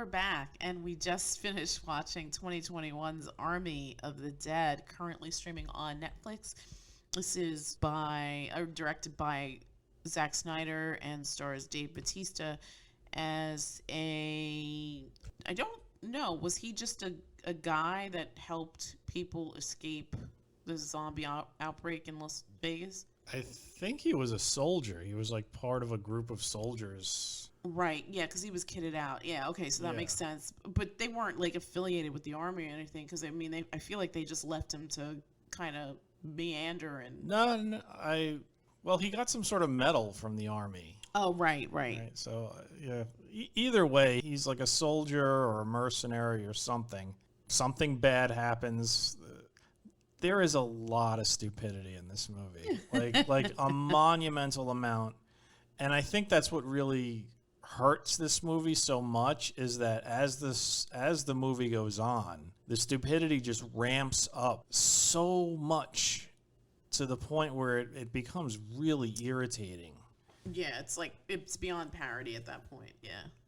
we're back, and we just finished watching 2021's Army of the Dead, currently streaming on Netflix. This is directed by Zach Snyder and stars Dave Bautista as I don't know, was he just a guy that helped people escape the zombie outbreak in Las Vegas? I think he was a soldier. He was like part of a group of soldiers. Right, yeah, because he was kitted out. Yeah, okay, so that makes sense. But they weren't like affiliated with the army or anything, because I mean, I feel like they just left him to kind of meander and. No, well, he got some sort of medal from the army. Oh, right. So yeah, either way, he's like a soldier or a mercenary or something. Something bad happens. There is a lot of stupidity in this movie, like a monumental amount, and I think that's what really hurts this movie so much is that as the movie goes on, the stupidity just ramps up so much to the point where it becomes really irritating. Yeah, it's like it's beyond parody at that point.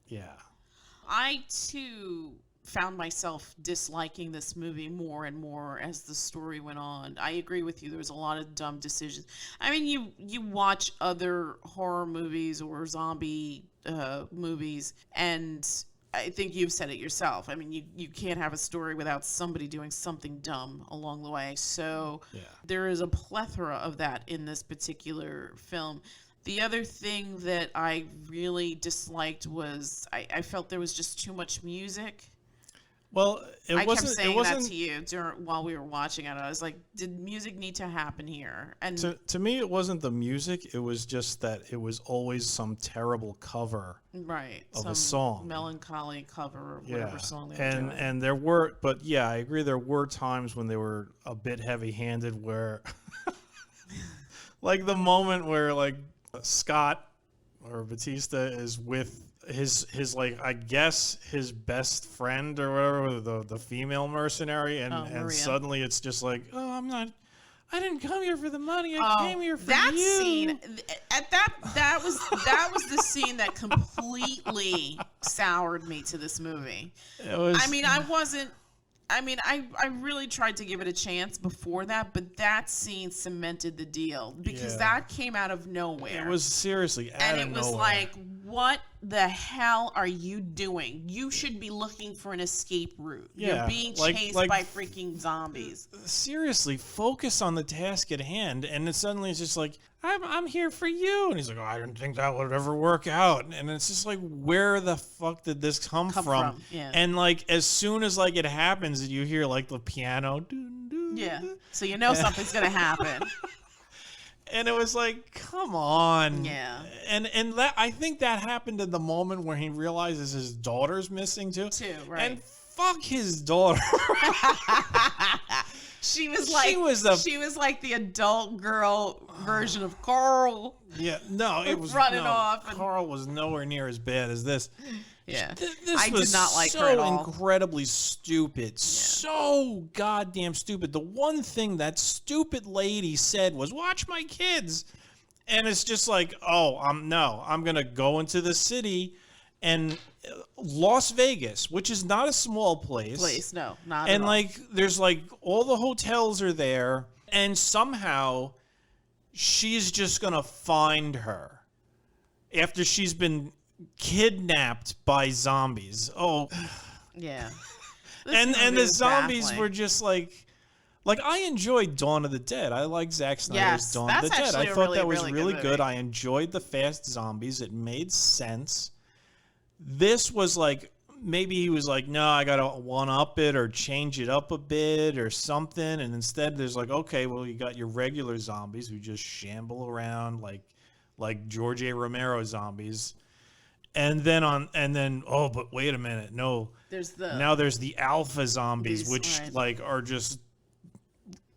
Yeah. I too found myself disliking this movie more and more as the story went on. I agree with you. There was a lot of dumb decisions. I mean, you watch other horror movies or zombie movies, and I think you've said it yourself. I mean, you can't have a story without somebody doing something dumb along the way. So there is a plethora of that in this particular film. The other thing that I really disliked was I felt there was just too much music. Well, I kept saying that to you while we were watching it. I was like, did music need to happen here? And to me, it wasn't the music. It was just that it was always some terrible cover of a song. Melancholy cover or whatever song they were doing. And there were, but yeah, I agree. There were times when they were a bit heavy-handed where, like the moment where like Scott or Bautista is with his like I guess his best friend or whatever, the female mercenary, and suddenly it's just like, I didn't come here for the money, I came here for that you. Scene that was the scene that completely soured me to this movie. I really tried to give it a chance before that, but that scene cemented the deal because that came out of nowhere. It was seriously out of nowhere. And it was like, what the hell are you doing? You should be looking for an escape route. Yeah, you're being chased by freaking zombies. Seriously, focus on the task at hand. And then suddenly it's just like, I'm here for you. And he's like, I didn't think that would ever work out. And it's just like, where the fuck did this come from? Yeah. And like, as soon as like it happens, you hear like the piano. Doo, doo, yeah. So you know something's going to happen. And it was like, come on. Yeah. And that, I think that happened at the moment where he realizes his daughter's missing too. Right. And fuck his daughter. She was like the adult girl version of Carl. Yeah, no, it was running off. Carl was nowhere near as bad as this. Yeah, this was did not like so her at all. Incredibly stupid, so goddamn stupid. The one thing that stupid lady said was, "Watch my kids," and it's just like, I'm gonna go into the city. And Las Vegas, which is not a small place. No, not at all. And like, there's like all the hotels are there, and somehow she's just gonna find her after she's been kidnapped by zombies. Oh, yeah. And the zombies were just like I enjoyed Dawn of the Dead. I like Zack Snyder's Dawn of the Dead. I thought that was really good. I enjoyed the fast zombies. It made sense. This was like, maybe he was like, no, I got to one-up it or change it up a bit or something. And instead there's like, okay, well, you got your regular zombies who just shamble around like George A. Romero zombies. And then, but wait a minute. No, there's the alpha zombies, which are just,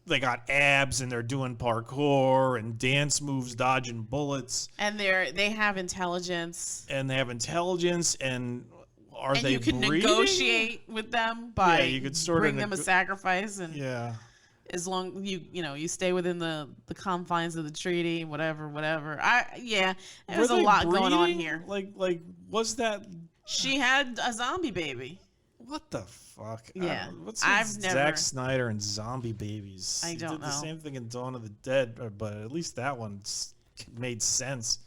they got abs and they're doing parkour and dance moves, dodging bullets. And they have intelligence. And they you can breeding? Negotiate with them by you could sort bring them a sacrifice, and as long you stay within the confines of the treaty, whatever. There's a lot going on here. Like was that She had a zombie baby. What the fuck? Yeah. What's Zack Snyder and zombie babies? I don't know. He did the same thing in Dawn of the Dead, but at least that one made sense.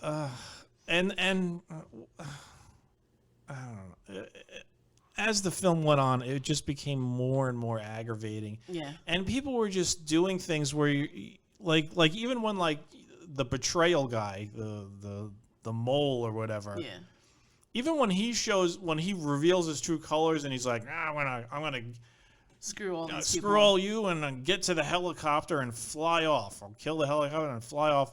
I don't know. As the film went on, it just became more and more aggravating. Yeah. And people were just doing things where like even when like the betrayal guy, the mole or whatever. Yeah. Even when he reveals his true colors and he's like, I'm gonna screw all you and get to the helicopter and fly off. I'll kill the helicopter and fly off.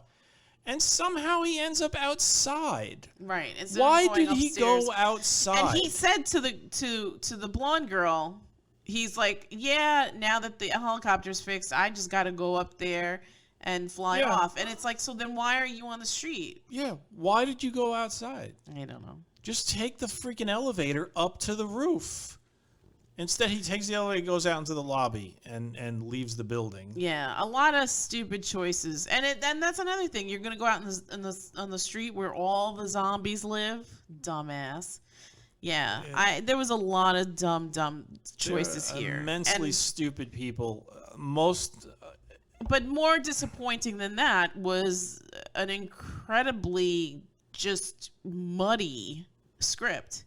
And somehow he ends up outside. Right. Why did he go outside? And he said to the blonde girl, he's like, yeah, now that the helicopter's fixed, I just got to go up there and fly off. And it's like, so then why are you on the street? Yeah. Why did you go outside? I don't know. Just take the freaking elevator up to the roof. Instead, he takes the elevator, goes out into the lobby, and leaves the building. Yeah, a lot of stupid choices, and that's another thing. You're gonna go out on the street where all the zombies live, dumbass. Yeah. There was a lot of dumb choices here. Immensely stupid people. But more disappointing than that was an incredibly just muddy script.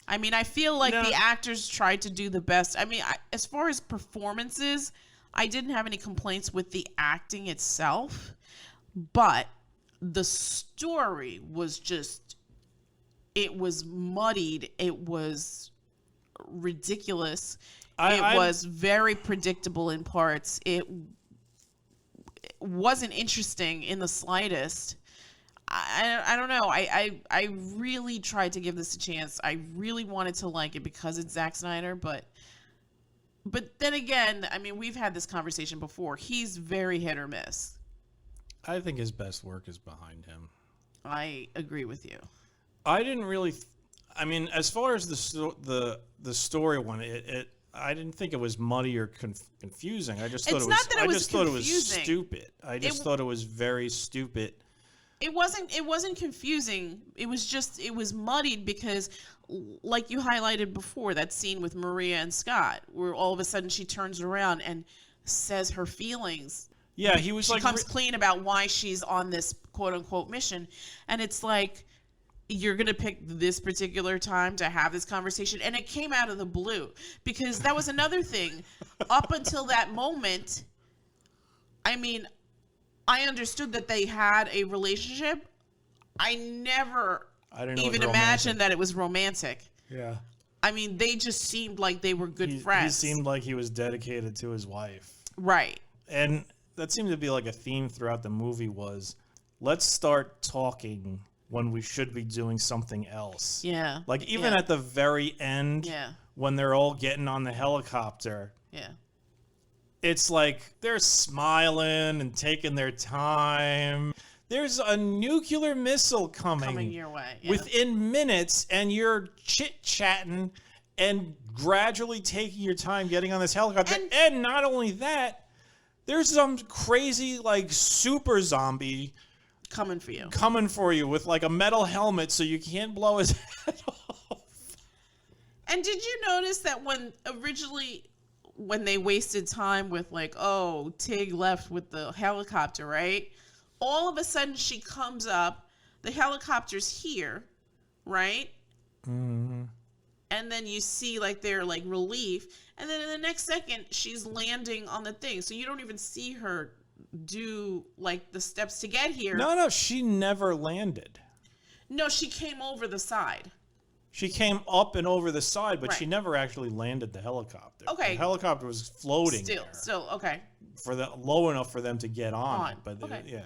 I mean, I feel like the actors tried to do the best. I mean, as far as performances, I didn't have any complaints with the acting itself, but the story was just, it was muddied. It was ridiculous. It was very predictable in parts. It wasn't interesting in the slightest. I don't know. I really tried to give this a chance. I really wanted to like it because it's Zack Snyder, but then again, I mean, we've had this conversation before. He's very hit or miss. I think his best work is behind him. I agree with you. I didn't really. I mean, as far as the story one, I didn't think it was muddy or confusing. I just thought it was. I just thought it was stupid. I just thought it was very stupid. It wasn't confusing. It was muddied because, like you highlighted before, that scene with Maria and Scott, where all of a sudden she turns around and says her feelings. Yeah, he was she comes clean about why she's on this quote unquote mission. And it's like, you're going to pick this particular time to have this conversation. And it came out of the blue because that was another thing. Up until that moment, I mean, I understood that they had a relationship. I never even imagined that it was romantic. Yeah. I mean, they just seemed like they were good friends. He seemed like he was dedicated to his wife. Right. And that seemed to be like a theme throughout the movie was, let's start talking when we should be doing something else. Yeah. Like even at the very end, when they're all getting on the helicopter. Yeah. It's like they're smiling and taking their time. There's a nuclear missile coming your way within minutes, and you're chit-chatting and gradually taking your time getting on this helicopter. And not only that, there's some crazy like super zombie coming for you with like a metal helmet so you can't blow his head off. And did you notice that when they wasted time with like, oh, Tig left with the helicopter, right? All of a sudden she comes up, the helicopter's here, right? Mm-hmm. And then you see like their like relief, and then in the next second she's landing on the thing, so you don't even see her do like the steps to get here. No, she never landed. No, she came over the side. She came up and over the side, but she never actually landed the helicopter. Okay. The helicopter was floating Still, okay. Low enough for them to get on it. But okay.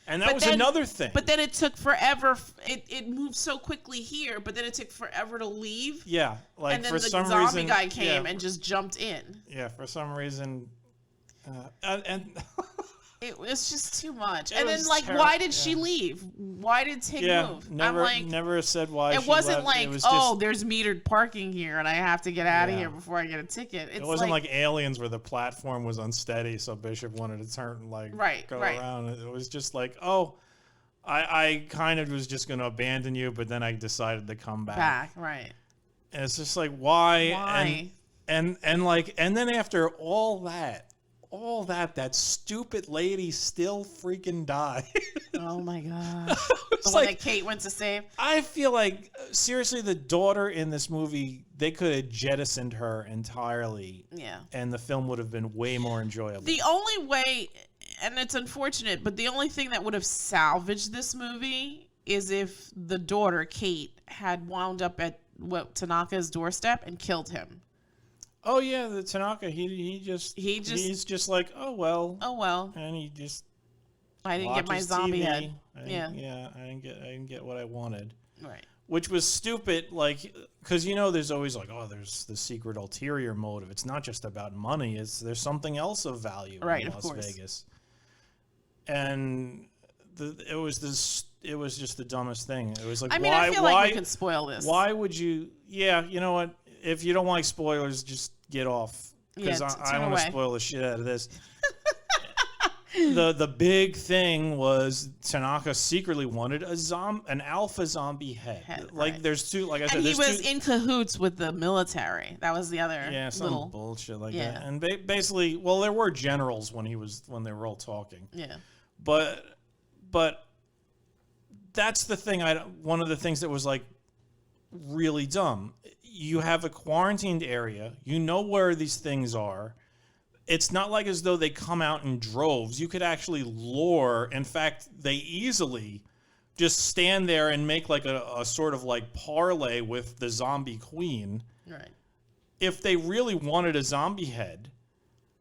And that was another thing. But then it took forever. It moved so quickly here, but then it took forever to leave. Yeah. Like and then for the some zombie reason, guy came and just jumped in. Yeah, for some reason. It was just too much. And then, like, why did she leave? Why did Tig move? Never said why she left. It wasn't like, oh, there's metered parking here and I have to get out of here before I get a ticket. It wasn't like Aliens where the platform was unsteady, so Bishop wanted to turn, go around. It was just like, oh, I kind of was just going to abandon you, but then I decided to come back. Right. And it's just like, why? Why? And then after all that stupid lady still freaking died. Oh my god. The one like, that Kate went to save? I feel like, seriously, the daughter in this movie, they could have jettisoned her entirely. Yeah. And the film would have been way more enjoyable. The only way, and it's unfortunate, but the only thing that would have salvaged this movie is if the daughter, Kate, had wound up at Tanaka's doorstep and killed him. Oh yeah, the Tanaka, he's just like, oh well, and he just I didn't get my zombie TV. head. I didn't get what I wanted. Right. Which was stupid, like, because there's always like, oh, there's the secret ulterior motive. It's not just about money. There's something else of value in Las Vegas. And it was just the dumbest thing. It was like, I feel like we can spoil this. Why would you? Yeah, you know what? If you don't like spoilers, just get off, because I want to spoil the shit out of this. The big thing was Tanaka secretly wanted an alpha zombie head. Like right. There's two. Like I said, and he was in cahoots with the military. That was the other some bullshit like that. And basically, well, there were generals when they were all talking. Yeah. But that's the thing. One of the things that was like really dumb. You have a quarantined area. You know where these things are. It's not like as though they come out in droves. You could actually lure. In fact, they easily just stand there and make like a sort of like parlay with the zombie queen. Right. If they really wanted a zombie head,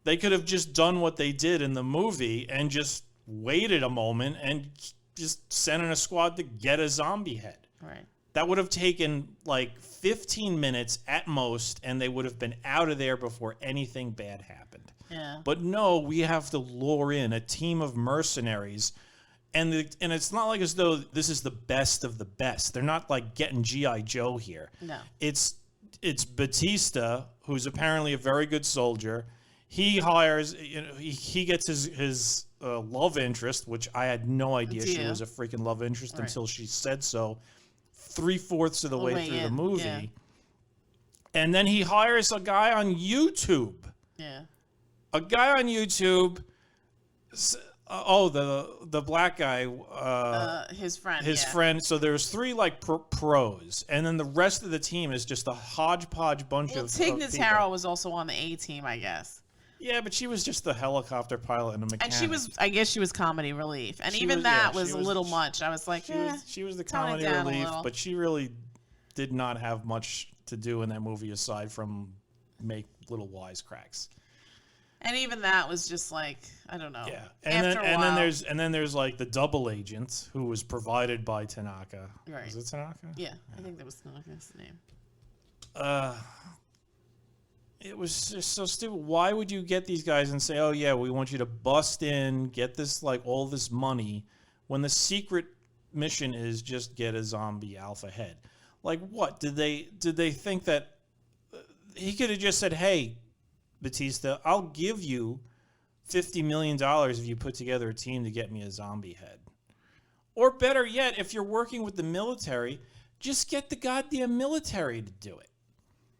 they could have just done what they did in the movie and just waited a moment and just sent in a squad to get a zombie head. Right. That would have taken like 15 minutes at most, and they would have been out of there before anything bad happened. Yeah. But no, we have to lure in a team of mercenaries, and it's not like as though this is the best of the best. They're not like getting G.I. Joe here. No. It's Bautista, who's apparently a very good soldier. He hires, he gets his love interest, which I had no idea she was a freaking love interest until she said so. 3/4 of the way through the movie. Yeah. And then he hires a guy on YouTube. Yeah. A guy on YouTube. The black guy. His friend. His friend. So there's 3 like pros, and then the rest of the team is just a hodgepodge bunch of Tig Notaro was also on the A team, I guess. Yeah, but she was just the helicopter pilot and a mechanic. And I guess she was comedy relief. And even that was a little much. I was like, she was the comedy relief, but she really did not have much to do in that movie aside from make little wisecracks. And even that was just like, I don't know. Yeah. And then there's like the double agent who was provided by Tanaka. Right. Was it Tanaka? Yeah, I think that was Tanaka's name. It was just so stupid. Why would you get these guys and say, "Oh yeah, we want you to bust in, get this like all this money," when the secret mission is just get a zombie alpha head? Like what? Did they think that he could have just said, "Hey, Bautista, I'll give you $50 million if you put together a team to get me a zombie head." Or better yet, if you're working with the military, just get the goddamn military to do it.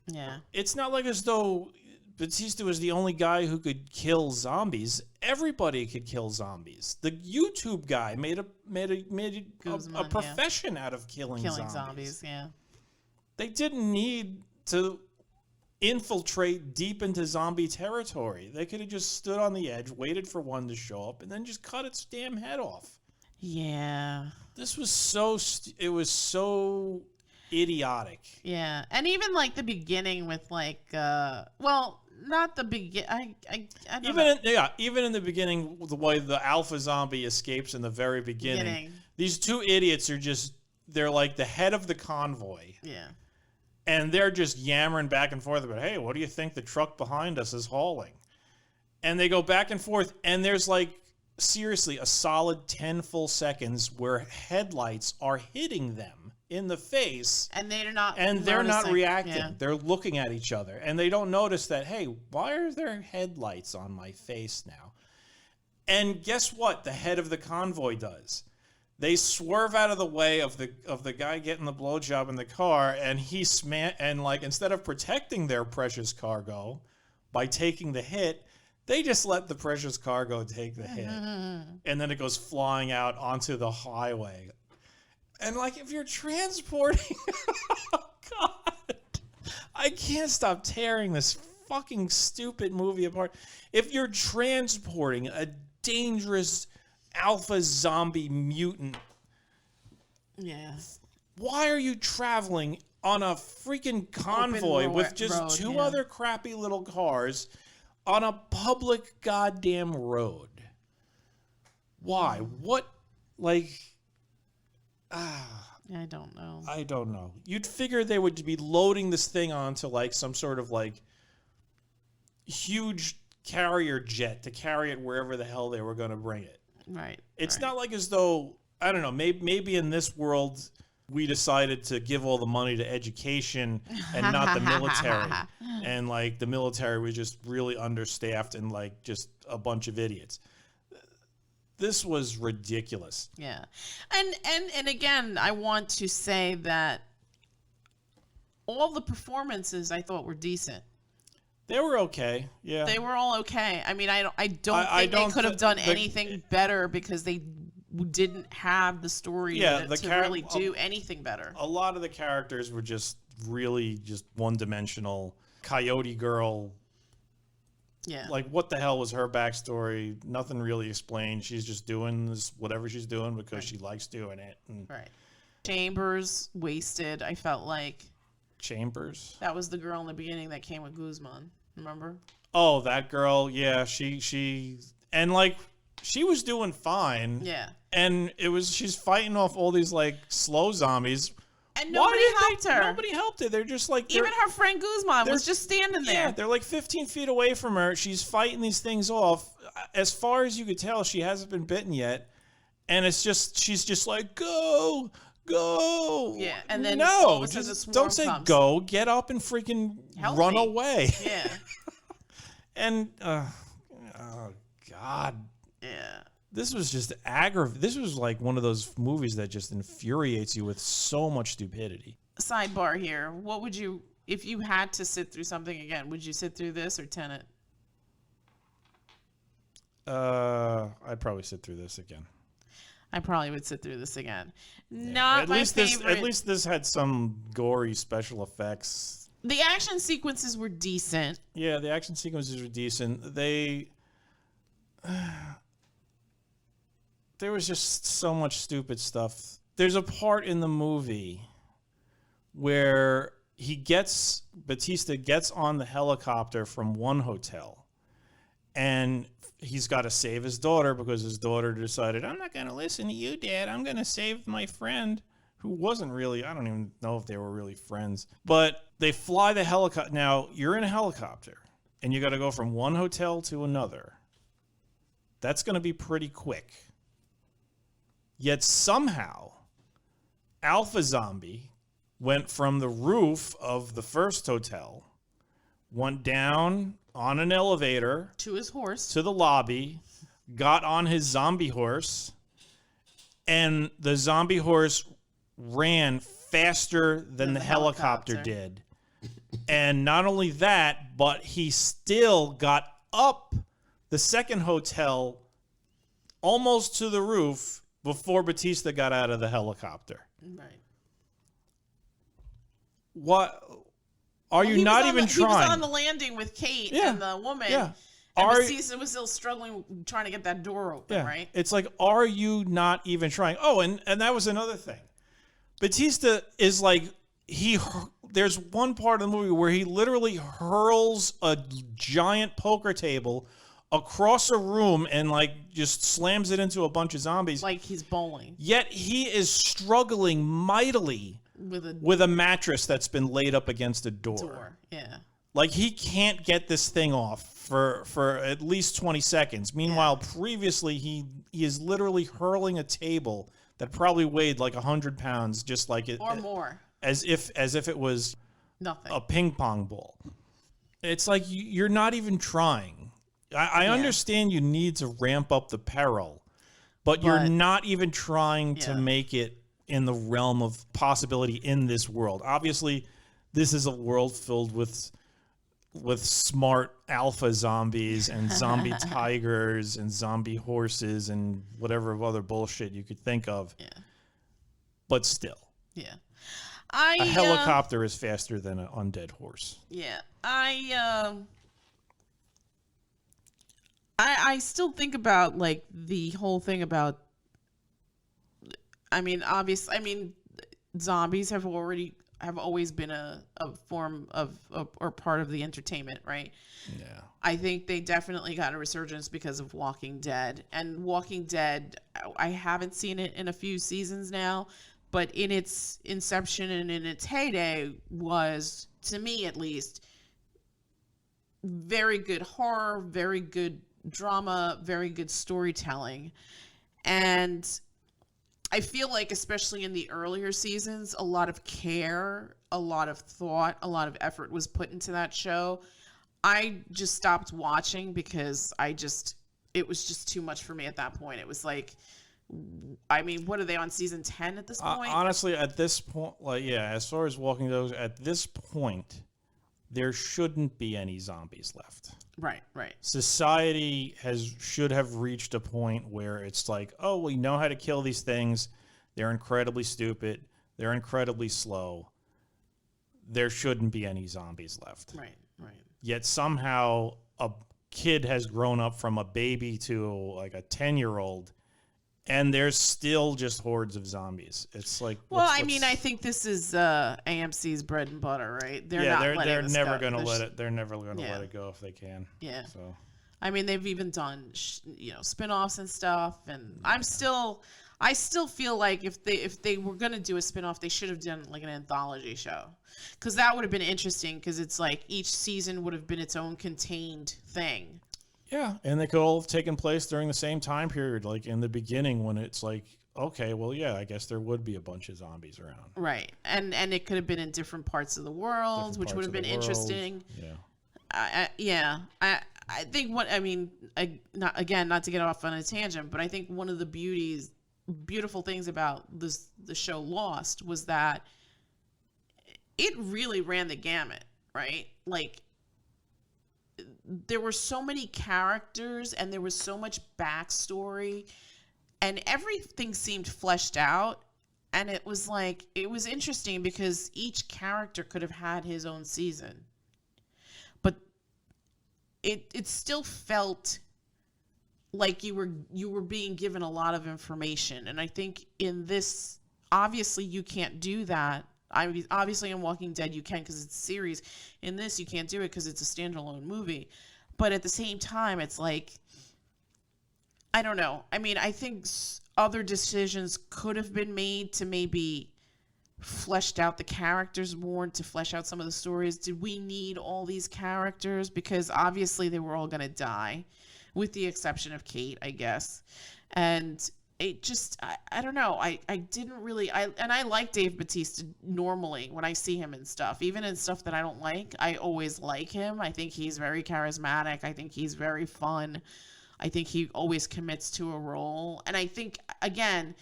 Yeah. It's not like as though Bautista was the only guy who could kill zombies. Everybody could kill zombies. The YouTube guy made a profession out of killing zombies. Yeah. They didn't need to infiltrate deep into zombie territory. They could have just stood on the edge, waited for one to show up, and then just cut its damn head off. Yeah. This was so idiotic. Yeah. And even like the beginning with like not the begin even in the beginning, the way the alpha zombie escapes in the very beginning. These 2 idiots they're like the head of the convoy. Yeah. And they're just yammering back and forth about, "Hey, what do you think the truck behind us is hauling?" And they go back and forth, and there's like seriously a solid 10 full seconds where headlights are hitting them in the face, and they're not reacting. Yeah. They're looking at each other, and they don't notice that, hey, why are there headlights on my face now? And guess what the head of the convoy does? They swerve out of the way of the guy getting the blowjob in the car, and instead of protecting their precious cargo by taking the hit, they just let the precious cargo take the hit, and then it goes flying out onto the highway. And like, if you're transporting, oh God, I can't stop tearing this fucking stupid movie apart. If you're transporting a dangerous alpha zombie mutant, why are you traveling on a freaking convoy with just two other crappy little cars on a public goddamn road? Why? What? Like, I don't know. I don't know. You'd figure they would be loading this thing onto like some sort of like huge carrier jet to carry it wherever the hell they were going to bring it. Right. It's not like as though, I don't know, maybe in this world we decided to give all the money to education and not the military. And like the military was just really understaffed and like just a bunch of idiots. This was ridiculous. Yeah. And again, I want to say that all the performances I thought were decent. They were okay. Yeah. They were all okay. I mean, I don't think they could have done anything better because they didn't have the story to really do anything better. A lot of the characters were just really just one-dimensional. Coyote Girl. Yeah. Like, what the hell was her backstory? Nothing really explained. She's just doing whatever she's doing because she likes doing it. And right. Chambers, wasted, I felt like. Chambers? That was the girl in the beginning that came with Guzman. Remember? Oh, that girl. Yeah, and like she was doing fine. Yeah. And she's fighting off all these like slow zombies. And nobody helped her. Nobody helped her. They're just like even her friend Guzman was just standing there. Yeah, they're like 15 feet away from her. She's fighting these things off. As far as you could tell, she hasn't been bitten yet. And she's just like, go. Yeah, and then no, just don't say go. Get up and freaking run away. Yeah. And oh God. Yeah. This was just aggravating. This was like one of those movies that just infuriates you with so much stupidity. Sidebar here. What would you, if you had to sit through something again, would you sit through this or Tenet? I'd probably sit through this again. I probably would sit through this again. Yeah. Not my favorite. At least this had some gory special effects. The action sequences were decent. Yeah, the action sequences were decent. There was just so much stupid stuff. There's a part in the movie where Bautista gets on the helicopter from one hotel, and he's got to save his daughter because his daughter decided, I'm not going to listen to you, Dad. I'm going to save my friend, who wasn't really, I don't even know if they were really friends. But they fly the helicopter. Now, you're in a helicopter, and you got to go from one hotel to another. That's going to be pretty quick. Yet somehow, Alpha Zombie went from the roof of the first hotel, went down on an elevator to his horse, to the lobby, got on his zombie horse, and the zombie horse ran faster than the helicopter did. And not only that, but he still got up the second hotel almost to the roof before Bautista got out of the helicopter. Right. What? Are you not even trying? He was on the landing with Kate and the woman. Yeah. And Bautista was still struggling, trying to get that door open, right? It's like, are you not even trying? Oh, and that was another thing. Bautista is like, there's one part of the movie where he literally hurls a giant poker table across a room and like just slams it into a bunch of zombies. Like he's bowling. Yet he is struggling mightily with a mattress that's been laid up against a door. Yeah. Like he can't get this thing off for at least 20 seconds. Meanwhile, previously he is literally hurling a table that probably weighed like 100 pounds, just like it, or more, as if it was nothing, a ping pong ball. It's like you're not even trying. I understand you need to ramp up the peril, But you're not even trying to make it in the realm of possibility in this world. Obviously, this is a world filled with smart alpha zombies and zombie tigers and zombie horses and whatever other bullshit you could think of. Yeah. But still. Yeah. A helicopter is faster than an undead horse. Yeah. I still think about like the whole thing about, zombies have always been a form of or part of the entertainment, right? Yeah. I think they definitely got a resurgence because of Walking Dead. And Walking Dead, I haven't seen it in a few seasons now, but in its inception and in its heyday was, to me at least, very good horror, very good drama, very good storytelling. And I feel like, especially in the earlier seasons, a lot of care, a lot of thought, a lot of effort was put into that show. I just stopped watching because it was just too much for me at that point. It was like, what are they on season 10 at this point? Honestly, at this point, as far as Walking Dead goes, at this point, there shouldn't be any zombies left. Right. Society should have reached a point where it's like, oh, we know how to kill these things. They're incredibly stupid. They're incredibly slow. There shouldn't be any zombies left. Right. Yet somehow a kid has grown up from a baby to like a 10-year-old, and there's still just hordes of zombies. It's like, I think this is AMC's bread and butter, right? They're never going to let it. They're never going to let it go if they can. Yeah. So, they've even done spin-offs and stuff, and I still feel like if they were going to do a spin-off, they should have done like an anthology show, because that would have been interesting, because it's like each season would have been its own contained thing. Yeah, and they could all have taken place during the same time period, like in the beginning, when it's like, okay, well, yeah, I guess there would be a bunch of zombies around. Right, and it could have been in different parts of the world, which would have been interesting. Yeah. I think not to get off on a tangent, but I think one of the beautiful things about the show Lost was that it really ran the gamut, right? Like, there were so many characters and there was so much backstory and everything seemed fleshed out, and it was interesting because each character could have had his own season, but it still felt like you were being given a lot of information. And I think in this, obviously you can't do that. Obviously in Walking Dead you can, because it's a series. In this you can't do it because it's a standalone movie. But at the same time, it's like, I don't know. I think other decisions could have been made to maybe fleshed out the characters more, to flesh out some of the stories. Did we need all these characters? Because obviously they were all going to die, with the exception of Kate, I guess. And it just, I don't know. I didn't really, and I like Dave Bautista normally when I see him in stuff. Even in stuff that I don't like, I always like him. I think he's very charismatic. I think he's very fun. I think he always commits to a role. And I think, again,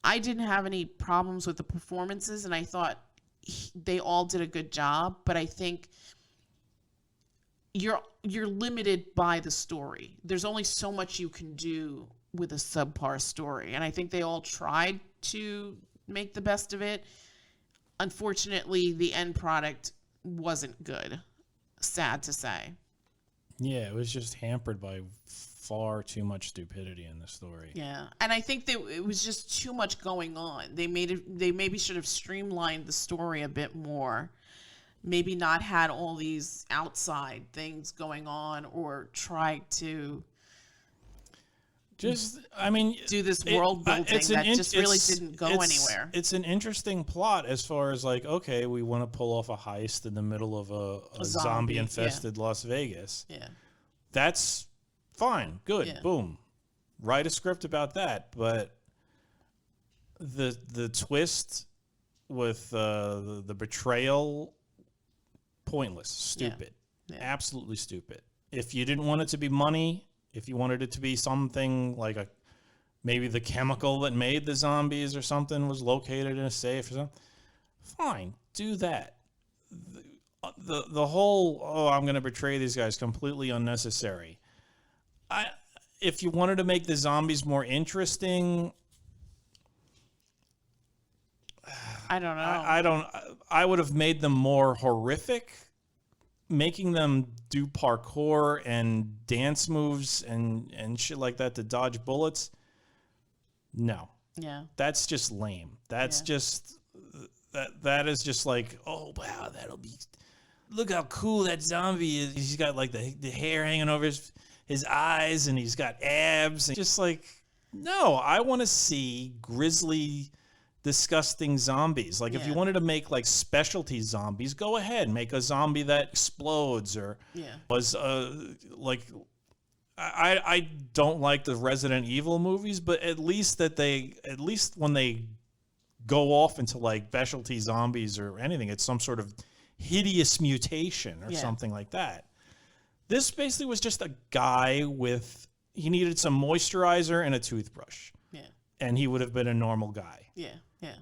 I didn't have any problems with the performances, and I thought they all did a good job. But I think you're limited by the story. There's only so much you can do with a subpar story, and I think they all tried to make the best of it. Unfortunately, the end product wasn't good. Sad to say. Yeah, it was just hampered by far too much stupidity in the story. Yeah, and I think that it was just too much going on. They maybe should have streamlined the story a bit more. Maybe not had all these outside things going on, or tried to do this world building that just really didn't go anywhere. It's an interesting plot as far as like, okay, we want to pull off a heist in the middle of a zombie infested Las Vegas. Yeah, that's fine, good, yeah. Boom, write a script about that. But the twist with the betrayal, pointless, stupid, absolutely stupid. If you didn't want it to be money, if you wanted it to be something like maybe the chemical that made the zombies or something was located in a safe or something. Fine, do that. The whole, I'm going to betray these guys, completely unnecessary. If you wanted to make the zombies more interesting, I don't know. I would have made them more horrific, making them do parkour and dance moves and shit like that to dodge bullets. No. Yeah. That's just lame. That's just that is just like, oh wow, that'll be, look how cool that zombie is. He's got like the hair hanging over his eyes and he's got abs. And just like, no, I want to see grisly, disgusting zombies. Like if you wanted to make like specialty zombies, go ahead, make a zombie that explodes or was like, I don't like the Resident Evil movies, but at least when they go off into like specialty zombies or anything, it's some sort of hideous mutation or something like that. This basically was just a guy he needed some moisturizer and a toothbrush. Yeah. And he would have been a normal guy. Yeah, yeah.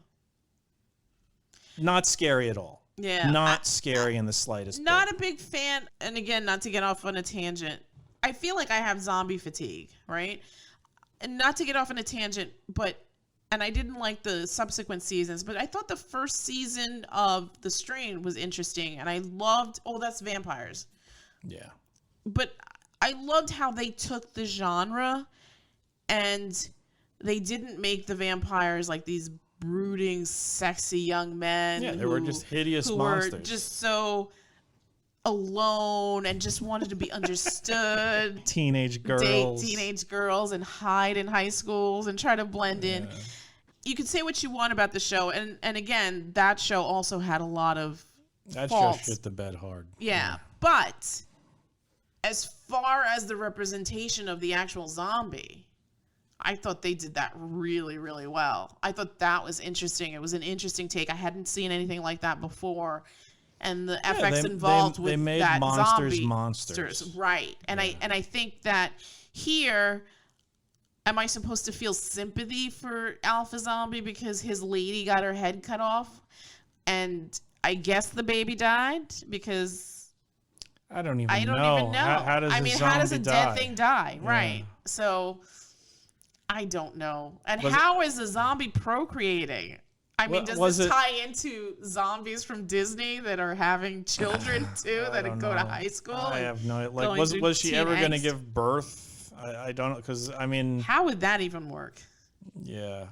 Not scary at all. Yeah. Not scary in the slightest. Not a big fan, and again, not to get off on a tangent, I feel like I have zombie fatigue, right? And not to get off on a tangent, and I didn't like the subsequent seasons, but I thought the first season of The Strain was interesting, and I loved, that's vampires. Yeah. But I loved how they took the genre and they didn't make the vampires like these brooding, sexy young men. Yeah, they were just hideous monsters. Were just so alone and just wanted to be understood. Teenage girls. Date teenage girls and hide in high schools and try to blend in. You could say what you want about the show, and again, that show also had a lot of faults. Show shit the bed hard. Yeah, but as far as the representation of the actual zombie, I thought they did that really, really well. I thought that was interesting. It was an interesting take. I hadn't seen anything like that before. And the FX involved with that zombie monsters. Right. And I think that here, am I supposed to feel sympathy for Alpha Zombie because his lady got her head cut off? And I guess the baby died because I don't even know. How does a dead thing die? Yeah. Right. So I don't know. And how is a zombie procreating? I mean, does this tie into zombies from Disney that are having children too that go to high school? I have no idea. Like, was she ever going to give birth? I don't know, because I mean, how would that even work? Yeah,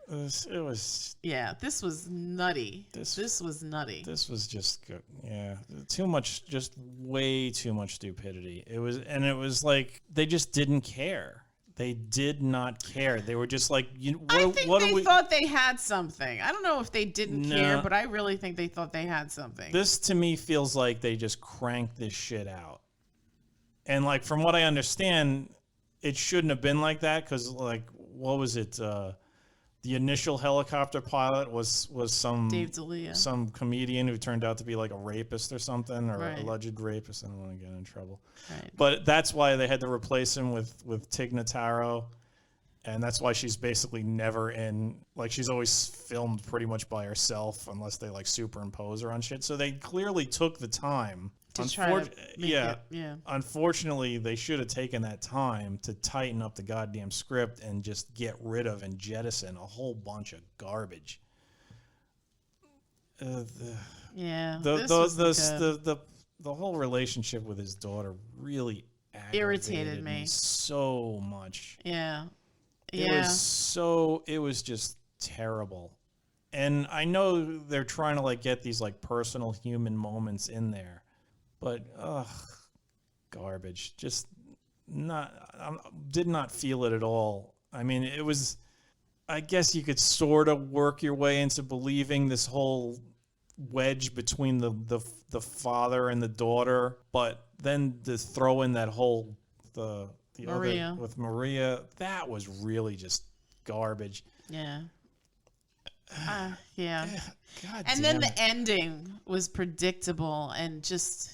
it was. Yeah, this was nutty. This was nutty. This was just good. Yeah, too much, just way too much stupidity. It was like they just didn't care. They did not care. They were just like, I think they thought they had something. I don't know if they didn't care, but I really think they thought they had something. This to me feels like they just cranked this shit out. And like from what I understand, it shouldn't have been like that because like what was it? The initial helicopter pilot was some Dave D'Elia, some comedian who turned out to be like a rapist or something, or alleged rapist. I don't want to get in trouble. Right. But that's why they had to replace him with Tig Notaro, and that's why she's basically never in, like she's always filmed pretty much by herself unless they like superimpose her on shit. So they clearly took the time. Unfortunately, they should have taken that time to tighten up the goddamn script and just get rid of and jettison a whole bunch of garbage. The whole relationship with his daughter really irritated me so much. Yeah. It was just terrible. And I know they're trying to like get these like personal human moments in there. But garbage. Just did not feel it at all. I mean, it was. I guess you could sort of work your way into believing this whole wedge between the father and the daughter, but then to throw in that whole the Maria. Other with Maria, that was really just garbage. Yeah. Yeah. God and then the ending was predictable and just.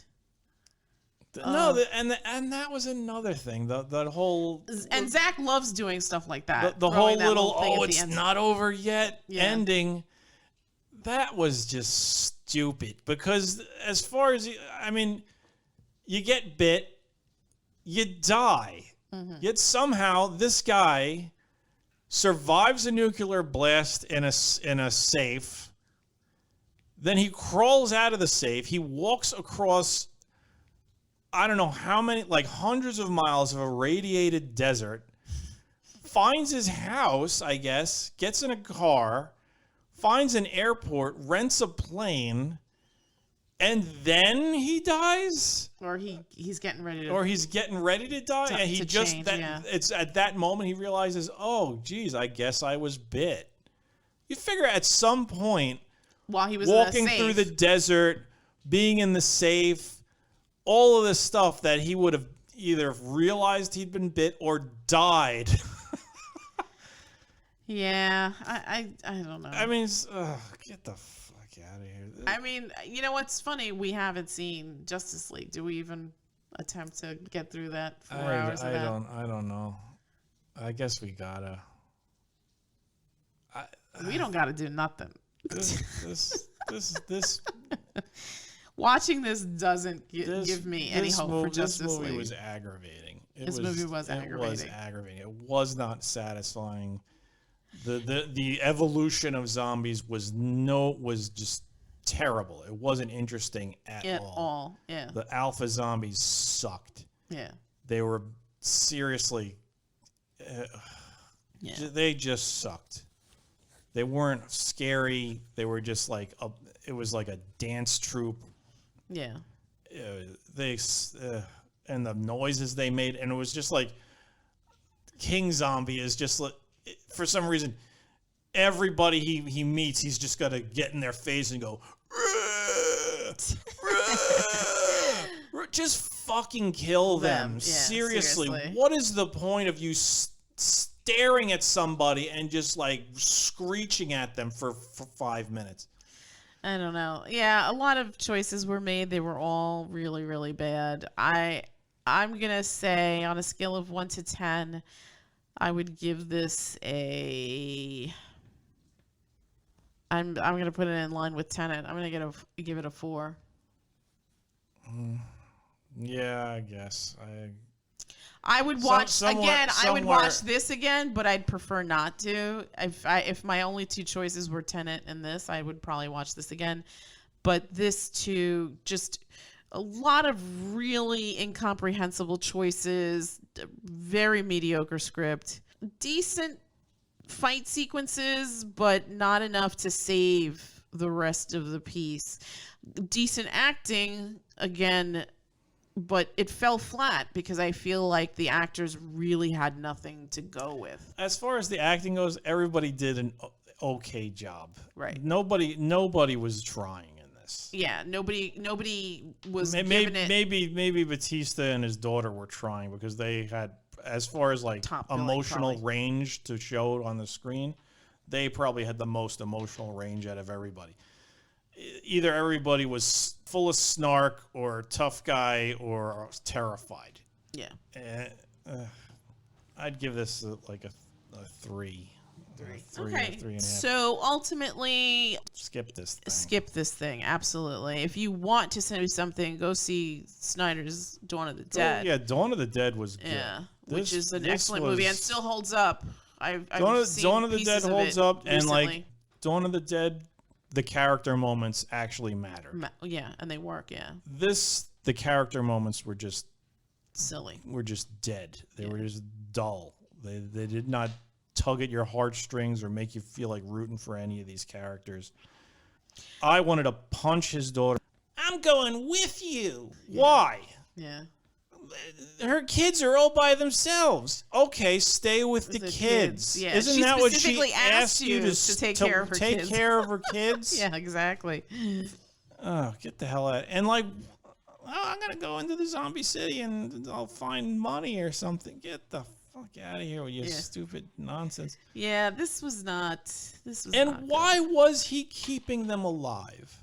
And that was another thing. The whole and Zach loves doing stuff like that. The whole little it's not over yet ending. That was just stupid because as far as you get bit, you die. Mm-hmm. Yet somehow this guy survives a nuclear blast in a safe. Then he crawls out of the safe. He walks across, I don't know how many, like hundreds of miles of irradiated desert, finds his house, I guess, gets in a car, finds an airport, rents a plane, and then he dies? Or he's getting ready to... Or he's getting ready to die? And he just... It's at that moment he realizes, oh, geez, I guess I was bit. You figure at some point... While he was walking through the desert, being in the safe, all of this stuff that he would have either realized he'd been bit or died. Yeah, I don't know. I mean, get the fuck out of here. I mean, you know what's funny? We haven't seen Justice League. Do we even attempt to get through that 4 hours of that? I don't know. I guess we gotta. We don't gotta do nothing. This Watching this doesn't give me any hope for Justice League. This movie was aggravating. Movie was aggravating. It was aggravating. It was not satisfying. The evolution of zombies was just terrible. It wasn't interesting at all. Yeah. The alpha zombies sucked. Yeah. They were seriously. They just sucked. They weren't scary. They were just like it was like a dance troupe. Yeah. And the noises they made, and it was just like King Zombie is just like, for some reason, everybody he meets, he's just got to get in their face and go, just fucking kill them. Yeah, seriously, what is the point of you staring at somebody and just like screeching at them for 5 minutes? I don't know. Yeah, a lot of choices were made. They were all really, really bad. I'm gonna say on a scale of 1 to 10, I would give this a. I'm gonna put it in line with Tenet. I'm gonna give it a 4. Yeah, I guess I would watch again. I would watch this again, but I'd prefer not to. If my only two choices were Tenet and this, I would probably watch this again. But this too, just a lot of really incomprehensible choices, very mediocre script, decent fight sequences, but not enough to save the rest of the piece. Decent acting, again, but it fell flat because I feel like the actors really had nothing to go with. As far as the acting goes, everybody did an okay job. Right. Nobody was trying in this. Yeah, nobody was giving it. Maybe Bautista and his daughter were trying because they had, as far as like emotional range to show on the screen, they probably had the most emotional range out of everybody. Either everybody was full of snark or tough guy or terrified. Yeah. I'd give this like a 3. Okay. 3.5. So ultimately, skip this thing. Absolutely. If you want to do something, go see Snyder's Dawn of the Dead. Yeah, Dawn of the Dead was good. Yeah, which is an excellent movie and still holds up. Dawn of the Dead holds up, and like Dawn of the Dead, the character moments actually matter. Yeah, and they work. Yeah. The character moments were just silly. Were just dead. They were just dull. They did not tug at your heartstrings or make you feel like rooting for any of these characters. I wanted to punch his daughter. I'm going with you. Yeah. Why? Yeah. Her kids are all by themselves. Okay, stay with the kids. Yeah. Isn't that what she asked you to take care of her kids? Take care of her kids? Yeah, exactly. Oh, get the hell out. And like, I'm going to go into the zombie city and I'll find money or something. Get the fuck out of here with your stupid nonsense. Yeah, this was not. And why was he keeping them alive?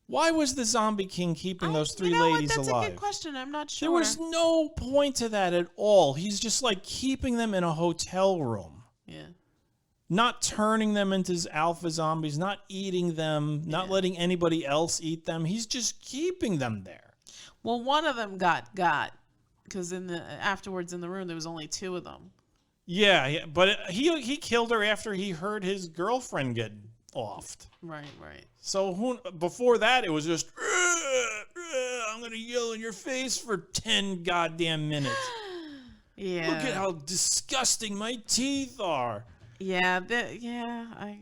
Why was the Zombie King keeping those three ladies alive? That's a good question. I'm not sure. There was no point to that at all. He's just like keeping them in a hotel room. Yeah. Not turning them into alpha zombies, not eating them, not letting anybody else eat them. He's just keeping them there. Well, one of them got because afterwards in the room there was only 2 of them. Yeah, but he killed her after he heard his girlfriend get offed. Right. So before that, it was just, I'm going to yell in your face for 10 goddamn minutes. Yeah. Look at how disgusting my teeth are. Yeah, I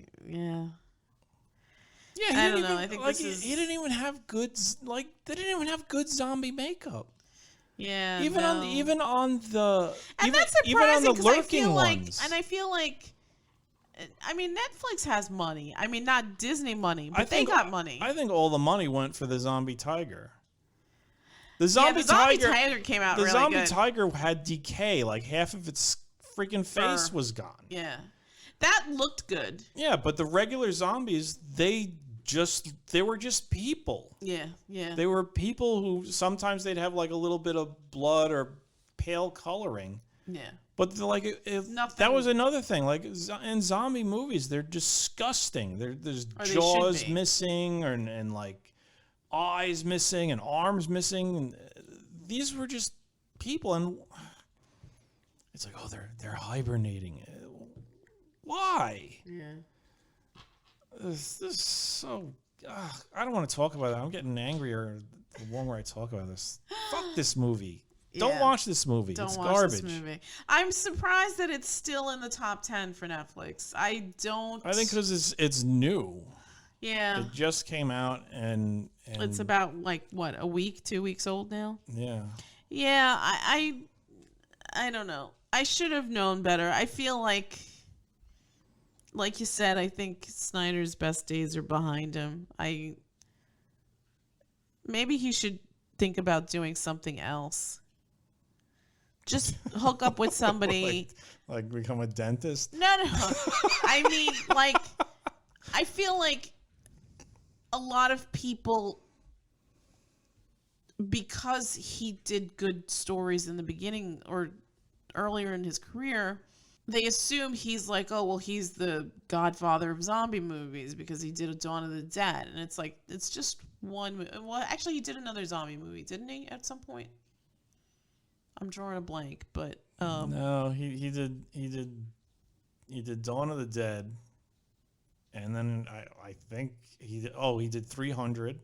don't know. I think he didn't even have good, they didn't even have good zombie makeup. Yeah. Even on the that's surprising because I feel ones. I feel like Netflix has money. I mean, not Disney money, but they got money. I think all the money went for the zombie tiger. The zombie tiger came out really good. The zombie tiger had decay, like half of its freaking face was gone. Yeah. That looked good. Yeah, but the regular zombies, they were just people. Yeah. They were people who sometimes they'd have like a little bit of blood or pale coloring. Yeah. But that was another thing. Like in zombie movies, they're disgusting. There's jaws missing and like eyes missing and arms missing. And these were just people, and it's like, oh, they're hibernating. Why? Yeah. This is so. I don't want to talk about it. I'm getting angrier the longer I talk about this. Fuck this movie. Yeah. Don't watch this movie. It's garbage. This movie. I'm surprised that it's still in the top 10 for Netflix. I think because it's new. Yeah. It just came out and it's about like what, a week, 2 weeks old now? Yeah. Yeah, I don't know. I should have known better. I feel like you said, I think Snyder's best days are behind him. Maybe he should think about doing something else. Just hook up with somebody. like become a dentist? No. I mean, I feel like a lot of people, because he did good stories in the beginning or earlier in his career, they assume he's like, oh, well, he's the godfather of zombie movies because he did a Dawn of the Dead. And it's like, it's just one. Well, actually, he did another zombie movie, didn't he, at some point? I'm drawing a blank, but no, he did Dawn of the Dead, and then I think he did 300,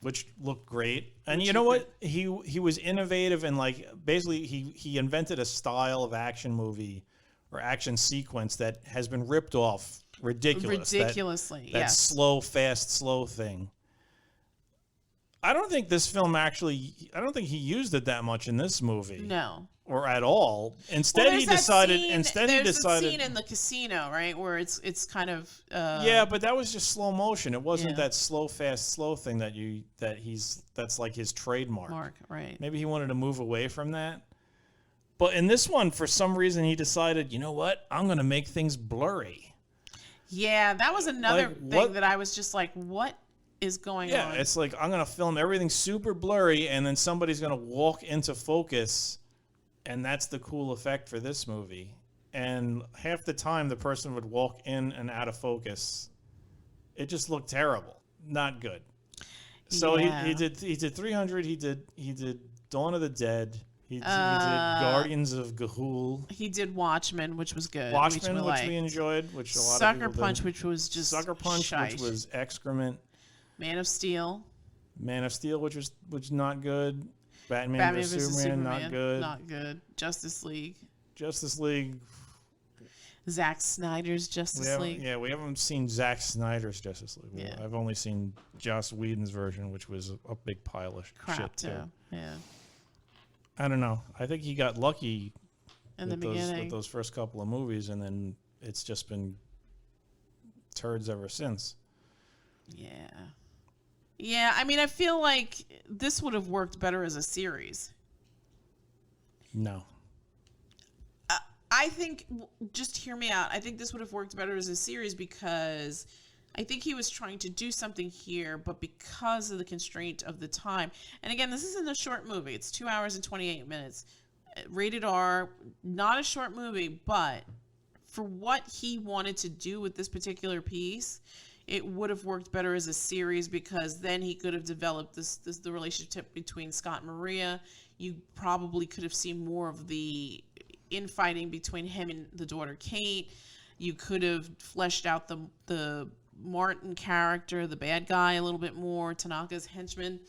which looked great. And you know what? He was innovative and like basically he invented a style of action movie or action sequence that has been ripped off ridiculously. That slow, fast, slow thing. I don't think this film I don't think he used it that much in this movie. No. Or at all. Instead, he decided. There's a scene in the casino, right, where it's kind of. Yeah, but that was just slow motion. It wasn't that slow, fast, slow thing that's like his trademark. Right. Maybe he wanted to move away from that. But in this one, for some reason, he decided, you know what? I'm going to make things blurry. Yeah, that was another thing that I was just like, what is going on? Yeah, it's like I'm going to film everything super blurry, and then somebody's going to walk into focus. And that's the cool effect for this movie. And half the time, the person would walk in and out of focus. It just looked terrible. Not good. So he did 300. He did Dawn of the Dead. He did Guardians of Ga'Hoole. He did Watchmen, which was good. Watchmen, which we enjoyed, which a lot of people did. Sucker Punch, which was just Sucker Punch, which was excrement. Man of Steel, which was not good. Batman vs. Superman, not good. Justice League. Zach Snyder's Justice League. Yeah, we haven't seen Zach Snyder's Justice League. Yeah. I've only seen Joss Whedon's version, which was a big pile of shit too. Yeah. I don't know. I think he got lucky in the beginning with those first couple of movies, and then it's just been turds ever since. Yeah. Yeah, I mean, I feel like this would have worked better as a series. No. I think, just hear me out. I think this would have worked better as a series because I think he was trying to do something here, but because of the constraint of the time, and again, this isn't a short movie. It's 2 hours and 28 minutes. Rated R, not a short movie, but for what he wanted to do with this particular piece, it would have worked better as a series, because then he could have developed the relationship between Scott and Maria. You probably could have seen more of the infighting between him and the daughter Kate. You could have fleshed out the Martin character, the bad guy, a little bit more, Tanaka's henchman.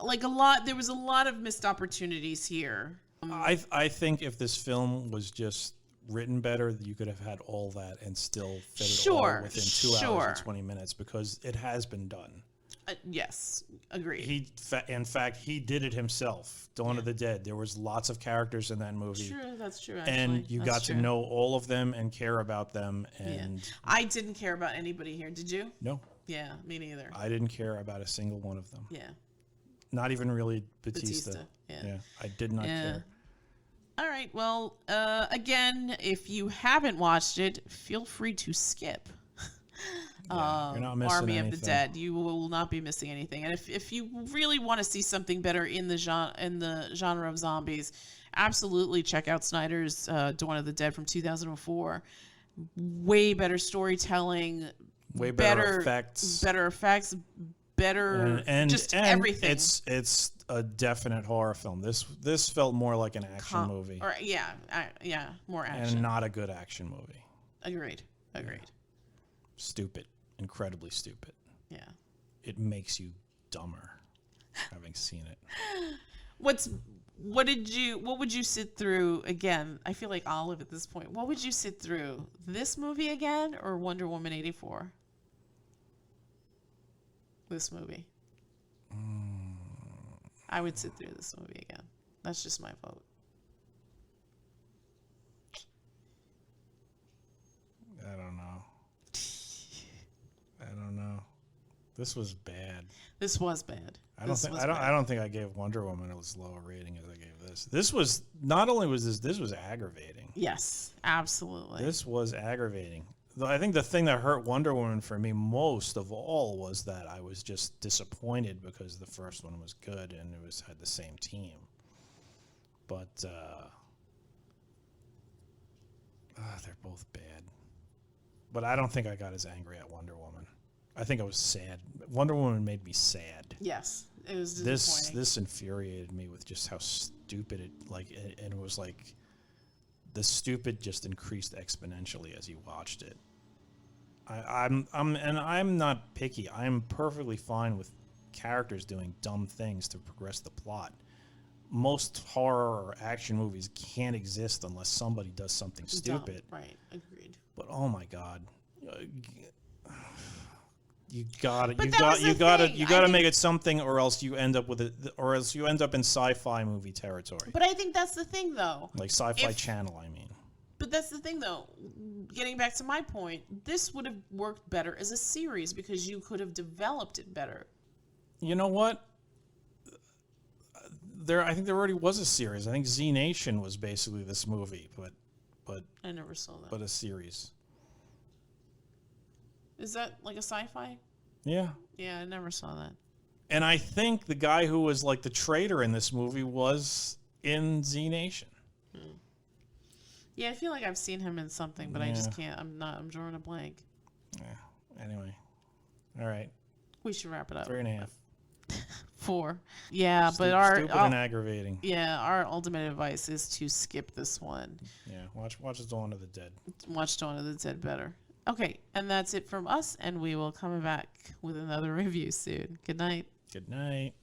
There was a lot of missed opportunities here. I think if this film was just written better, you could have had all that and still fit it all within 2 hours and 20 minutes, because it has been done. Yes, agreed. In fact, he did it himself. Dawn of the Dead. There was lots of characters in that movie. True, that's true. Actually. And you got to know all of them and care about them. And I didn't care about anybody here. Did you? No. Yeah, me neither. I didn't care about a single one of them. Yeah. Not even really Bautista. Yeah. I did not care. All right. Well, again, if you haven't watched it, feel free to skip. You're not missing Army anything. of the Dead. You will not be missing anything. And if you really want to see something better in the genre of zombies, absolutely check out Snyder's Dawn of the Dead from 2004. Way better storytelling, way better effects, and everything. It's a definite horror film. This felt more like an action movie. Or more action. And not a good action movie. Agreed. Yeah. Stupid. Incredibly stupid. Yeah. It makes you dumber having seen it. What would you sit through again? I feel like Olive at this point. What would you sit through? This movie again or Wonder Woman 84? This movie. I would sit through this movie again. That's just my vote. I don't know. This was bad. This was bad. I don't think I gave Wonder Woman as low a rating as I gave this. This was not only was this was aggravating. Yes, absolutely. This was aggravating. I think the thing that hurt Wonder Woman for me most of all was that I was just disappointed because the first one was good and it had the same team. But they're both bad. But I don't think I got as angry at Wonder Woman. I think I was sad. Wonder Woman made me sad. Yes, it was disappointing. This infuriated me with just how stupid it and it was like the stupid just increased exponentially as you watched it. I'm not picky. I'm perfectly fine with characters doing dumb things to progress the plot. Most horror or action movies can't exist unless somebody does something stupid. Dumb. Right, agreed. But oh my god. You gotta make it something, or else you end up with in sci-fi movie territory. But I think that's the thing, though. Like Sci-Fi Channel, I mean. But that's the thing, though. Getting back to my point, this would have worked better as a series because you could have developed it better. You know what? I think there already was a series. I think Z Nation was basically this movie, but I never saw that. But a series. Is that like a sci-fi? Yeah. Yeah, I never saw that. And I think the guy who was like the traitor in this movie was in Z Nation. Yeah, I feel like I've seen him in something, but I just can't. I'm drawing a blank. Yeah. Anyway. All right. We should wrap it up. 3.5. 4. Yeah, but stupid and aggravating. Yeah, our ultimate advice is to skip this one. Yeah, watch Dawn of the Dead. Watch Dawn of the Dead better. Okay, and that's it from us, and we will come back with another review soon. Good night. Good night.